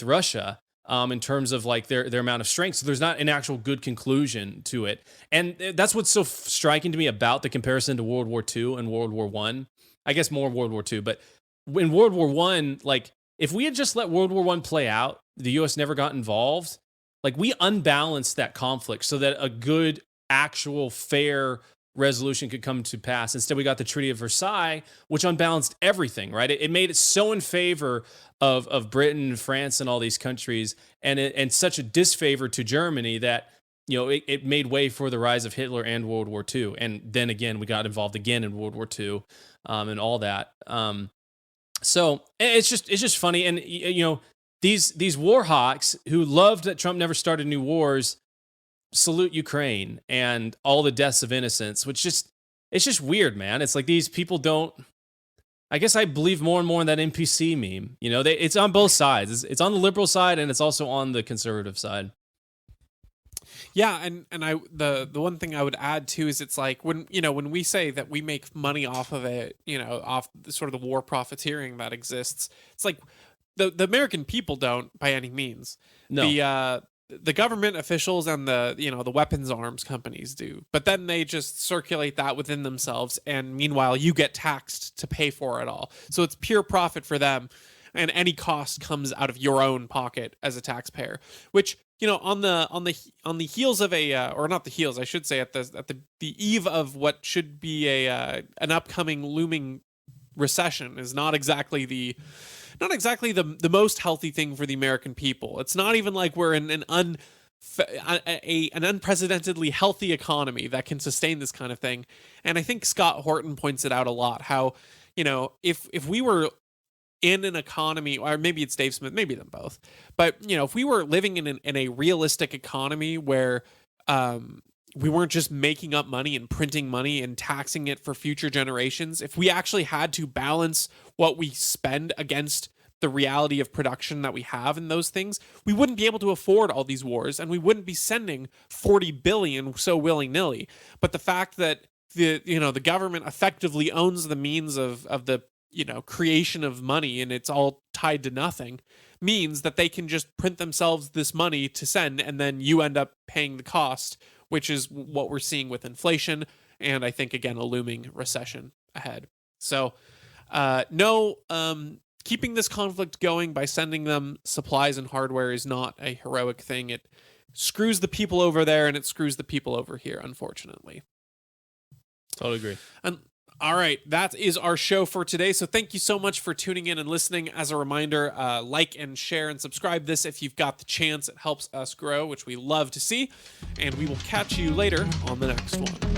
Speaker 2: Russia. In terms of like their amount of strength. So there's not an actual good conclusion to it. And that's what's so striking to me about the comparison to World War II and World War I. I guess more World War II, but in World War I, like if we had just let World War I play out, the US never got involved, like we unbalanced that conflict so that a good, actual, fair resolution could come to pass. Instead, we got the Treaty of Versailles, which unbalanced everything, right? It made it so in favor of Britain and France and all these countries, and such a disfavor to Germany that, it made way for the rise of Hitler and World War II. And then again, we got involved again in World War II, and all that. So it's just funny. And, these war hawks who loved that Trump never started new wars salute Ukraine and all the deaths of innocents, which it's just weird, man. It's like these people don't. I guess I believe more and more in that NPC meme. It's on both sides. It's on the liberal side and it's also on the conservative side.
Speaker 1: Yeah, and the one thing I would add too is it's like when we say that we make money off of it, off sort of the war profiteering that exists. It's like the American people don't by any means.
Speaker 2: No.
Speaker 1: The government officials and the weapons arms companies do, but then they just circulate that within themselves, and meanwhile you get taxed to pay for it all. So it's pure profit for them, and any cost comes out of your own pocket as a taxpayer. Which on the heels of or not the heels, I should say, at the eve of what should be an upcoming looming recession is not exactly the most healthy thing for the American people. It's not even like we're in an unprecedentedly healthy economy that can sustain this kind of thing. And I think Scott Horton points it out a lot, how, if we were in an economy, or maybe it's Dave Smith, maybe them both, but, if we were living in a realistic economy where we weren't just making up money and printing money and taxing it for future generations, if we actually had to balance what we spend against the reality of production that we have in those things, we wouldn't be able to afford all these wars, and we wouldn't be sending 40 billion so willy-nilly. But the fact that the government effectively owns the means of the creation of money, and it's all tied to nothing, means that they can just print themselves this money to send, and then you end up paying the cost, which is what we're seeing with inflation, and I think, again, a looming recession ahead. So, keeping this conflict going by sending them supplies and hardware is not a heroic thing. It screws the people over there, and it screws the people over here, unfortunately.
Speaker 2: Totally agree.
Speaker 1: And all right, that is our show for today. So thank you so much for tuning in and listening. As a reminder, like and share and subscribe this if you've got the chance. It helps us grow, which we love to see. And we will catch you later on the next one.